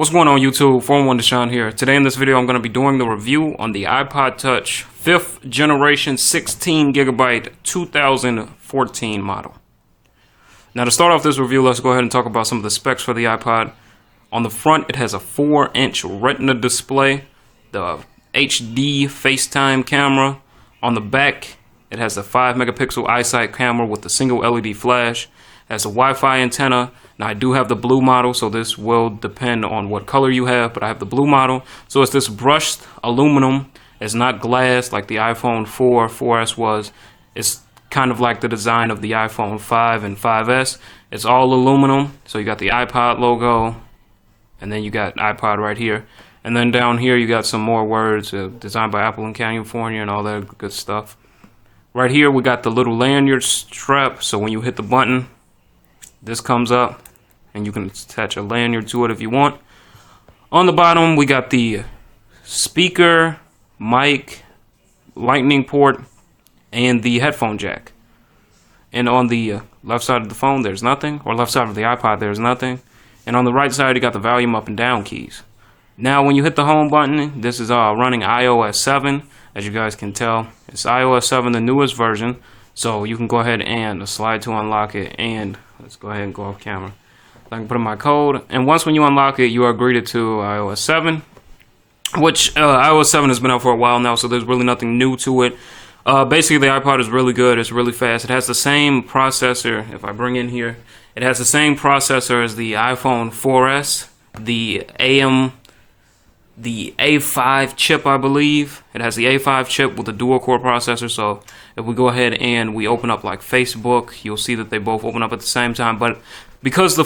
What's going on YouTube? 411 Deshaun here. Today in this video I'm going to be doing the review on the iPod Touch 5th generation 16GB 2014 model. Now to start off this review, let's go ahead and talk about some of the specs for the iPod. On the front it has a 4-inch Retina display, the HD FaceTime camera. On the back it has a 5-megapixel iSight camera with a single LED flash. It has a Wi-Fi antenna. Now I do have the blue model, so this will depend on what color you have, but I have the blue model. So it's this brushed aluminum. It's not glass like the iPhone 4, 4S was. It's kind of like the design of the iPhone 5 and 5S. It's all aluminum. So you got the iPod logo, and then you got iPod right here. And then down here you got some more words, designed by Apple in California and all that good stuff. Right here we got the little lanyard strap, so when you hit the button, this comes up and you can attach a lanyard to it if you want. On the bottom we got the speaker, mic, lightning port, and the headphone jack. And on the left side of the phone there's nothing, or left side of the iPod there's nothing. And on the right side you got the volume up and down keys. Now when you hit the home button, this is running iOS 7. As you guys can tell, it's iOS 7, the newest version. So you can go ahead and slide to unlock it, and let's go ahead and go off camera. I can put in my code, and once when you unlock it, you are greeted to iOS 7, which iOS 7 has been out for a while now, so there's really nothing new to it. Basically, the iPod is really good. It's really fast. It has the same processor. If I bring in here, it has the same processor as the iPhone 4S, the A5 chip, I believe. It has the A5 chip with a dual-core processor, so if we go ahead and we open up like Facebook, you'll see that they both open up at the same time. But because the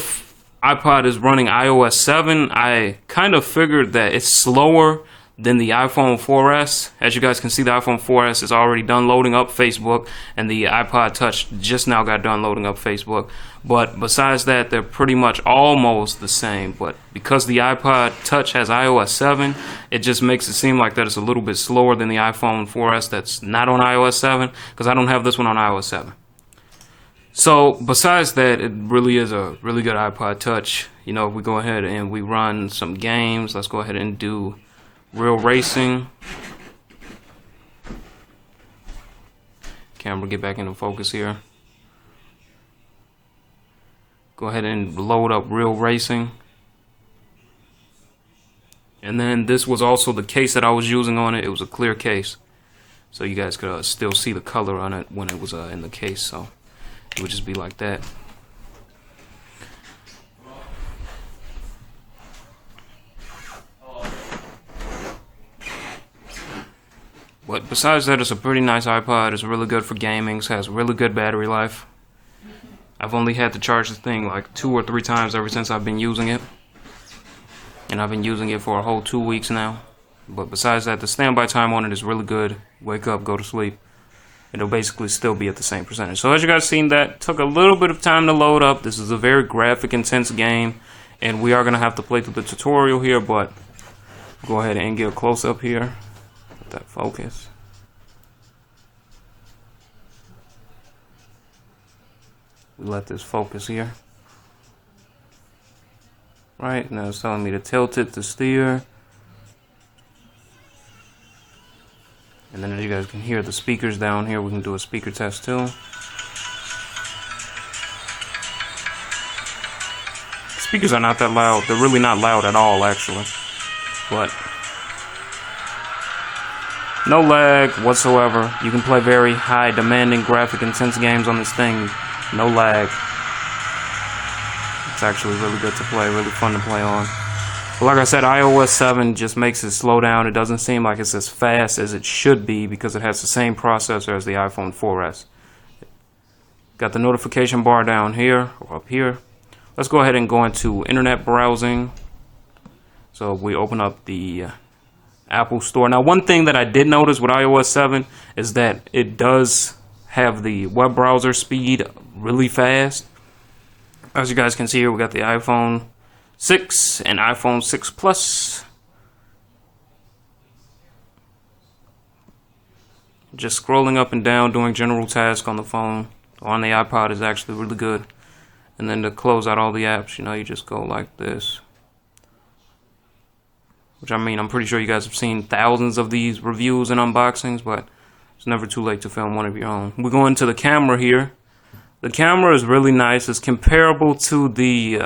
iPod is running iOS 7, I kind of figured that it's slower than the iPhone 4S. As you guys can see, the iPhone 4S is already done loading up Facebook, and the iPod Touch just now got done loading up Facebook. But besides that, they're pretty much almost the same. But because the iPod Touch has iOS 7, it just makes it seem like that it's a little bit slower than the iPhone 4S that's not on iOS 7, because I don't have this one on iOS 7. So besides that, it really is a really good iPod Touch. You know, if we go ahead and we run some games, let's go ahead and do real racing. Camera, get back into focus here. Go ahead and load up real racing. And then this was also the case that I was using on it. It was a clear case, so you guys could still see the color on it when it was in the case. So it would just be like that. But besides that, it's a pretty nice iPod. It's really good for gaming. It has really good battery life. I've only had to charge the thing like 2 or 3 times ever since I've been using it. And I've been using it for a whole 2 weeks now. But besides that, the standby time on it is really good. Wake up, go to sleep. It'll basically still be at the same percentage. So as you guys seen, that took a little bit of time to load up. This is a very graphic intense game, and we are going to have to play through the tutorial here, but go ahead and get a close up here. Let that focus. We let this focus here. Right, now it's telling me to tilt it to steer. And then as you guys can hear the speakers down here, we can do a speaker test too. Speakers are not that loud. They're really not loud at all, actually. But no lag whatsoever. You can play very high demanding graphic intense games on this thing. No lag. It's actually really good to play, really fun to play on. But like I said, iOS 7 just makes it slow down. It doesn't seem like it's as fast as it should be because it has the same processor as the iPhone 4S. Got the notification bar down here, or up here. Let's go ahead and go into internet browsing. So we open up the Apple Store. Now one thing that I did notice with iOS 7 is that it does have the web browser speed really fast. As you guys can see here, we got the iPhone 6 and iPhone 6 Plus. Just scrolling up and down, doing general tasks on the phone. On the iPod is actually really good. And then to close out all the apps, you know, you just go like this. which I mean, I'm pretty sure you guys have seen thousands of these reviews and unboxings, but it's never too late to film one of your own. We're going to the camera here. The camera is really nice. It's comparable to the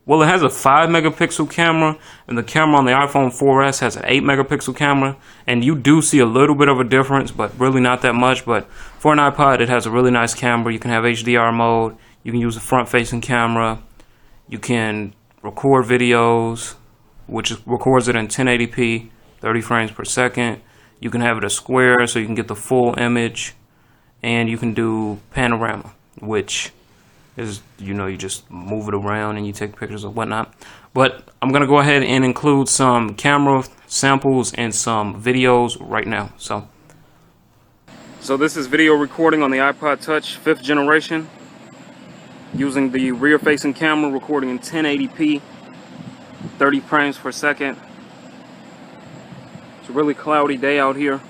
well, it has a 5 megapixel camera, and the camera on the iPhone 4S has an 8 megapixel camera, and you do see a little bit of a difference, but really not that much. But for an iPod, it has a really nice camera. You can have HDR mode. You can use a front-facing camera. You can record videos, which records it in 1080p, 30 frames per second. You can have it a square, so you can get the full image, and you can do panorama, which is, you know, you just move it around and you take pictures or whatnot. But I'm gonna go ahead and include some camera samples and some videos right now. So this is video recording on the iPod Touch 5th generation, using the rear facing camera, recording in 1080p, 30 frames per second. It's a really cloudy day out here,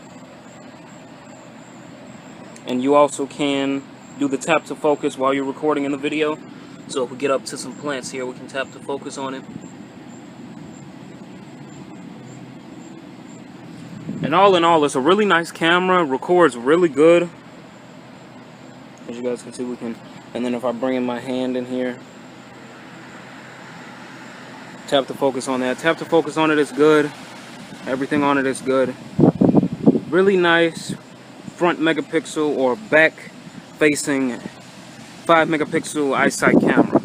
and you also can do the tap to focus while you're recording in the video. So if we get up to some plants here, we can tap to focus on it. And all in all, it's a really nice camera, records really good. As you guys can see, we can, and then if I bring in my hand in here, tap to focus on that. Tap to focus on it is good. Everything on it is good. Really nice front megapixel or back facing 5 megapixel iSight camera.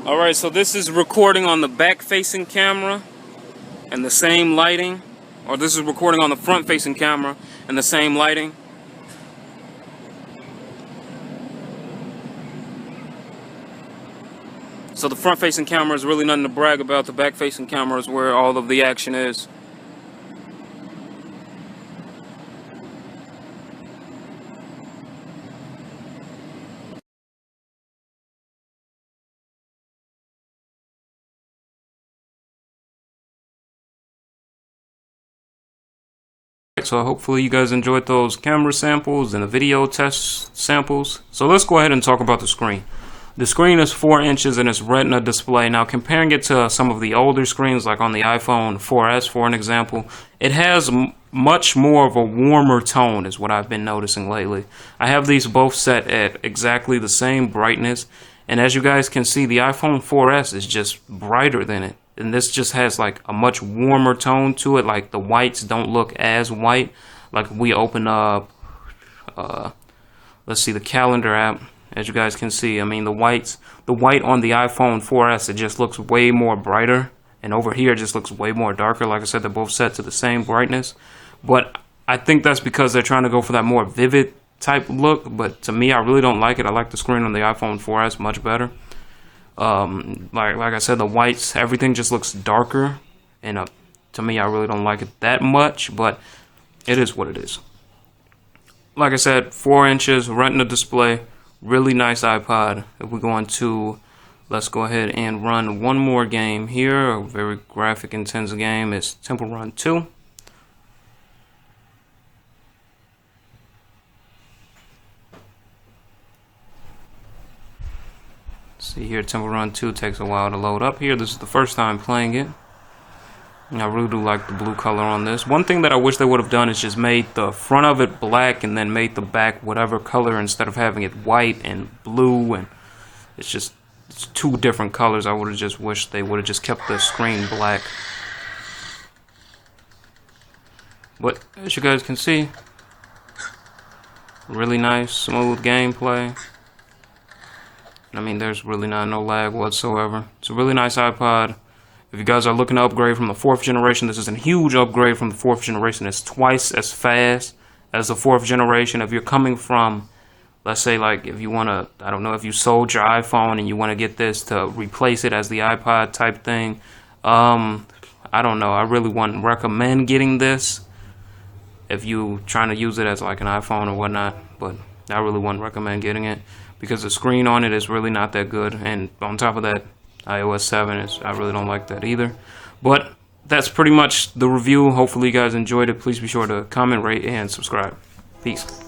Alright, so this is recording on the back facing camera and the same lighting, or this is recording on the front facing camera and the same lighting. So the front facing camera is really nothing to brag about. The back facing camera is where all of the action is. So hopefully you guys enjoyed those camera samples and the video test samples. So let's go ahead and talk about the screen. The screen is 4 inches and it's Retina display. Now comparing it to some of the older screens, like on the iPhone 4S for an example, it has much more of a warmer tone is what I've been noticing lately. I have these both set at exactly the same brightness, and as you guys can see, the iPhone 4S is just brighter than it. And this just has like a much warmer tone to it. Like the whites don't look as white. Like we open up, let's see, the calendar app. As you guys can see, I mean the white on the iPhone 4S, it just looks way more brighter. And over here it just looks way more darker. Like I said, they're both set to the same brightness. But I think that's because they're trying to go for that more vivid type look. But to me, I really don't like it. I like the screen on the iPhone 4S much better. Like I said, the whites, everything just looks darker, and to me, I really don't like it that much, but it is what it is. Like I said, 4 inches, Retina display, really nice iPod. If we go into, let's go ahead and run one more game here, a very graphic intense game. It's Temple Run 2. See here, Temple Run 2 takes a while to load up here. This is the first time playing it. And I really do like the blue color on this. One thing that I wish they would have done is just made the front of it black and then made the back whatever color instead of having it white and blue, and it's two different colors. I would have just wished they would have just kept the screen black. But as you guys can see, really nice, smooth gameplay. I mean, there's really no lag whatsoever. It's a really nice iPod. If you guys are looking to upgrade from the 4th generation, this is a huge upgrade from the 4th generation. It's twice as fast as the 4th generation. If you're coming from, let's say, like, if you want to, I don't know, if you sold your iPhone and you want to get this to replace it as the iPod type thing, I don't know. I really wouldn't recommend getting this if you're trying to use it as like an iPhone or whatnot, but I really wouldn't recommend getting it, because the screen on it is really not that good, and on top of that, iOS 7 is, I really don't like that either. But that's pretty much the review. Hopefully you guys enjoyed it. Please be sure to comment, rate, and subscribe. Peace.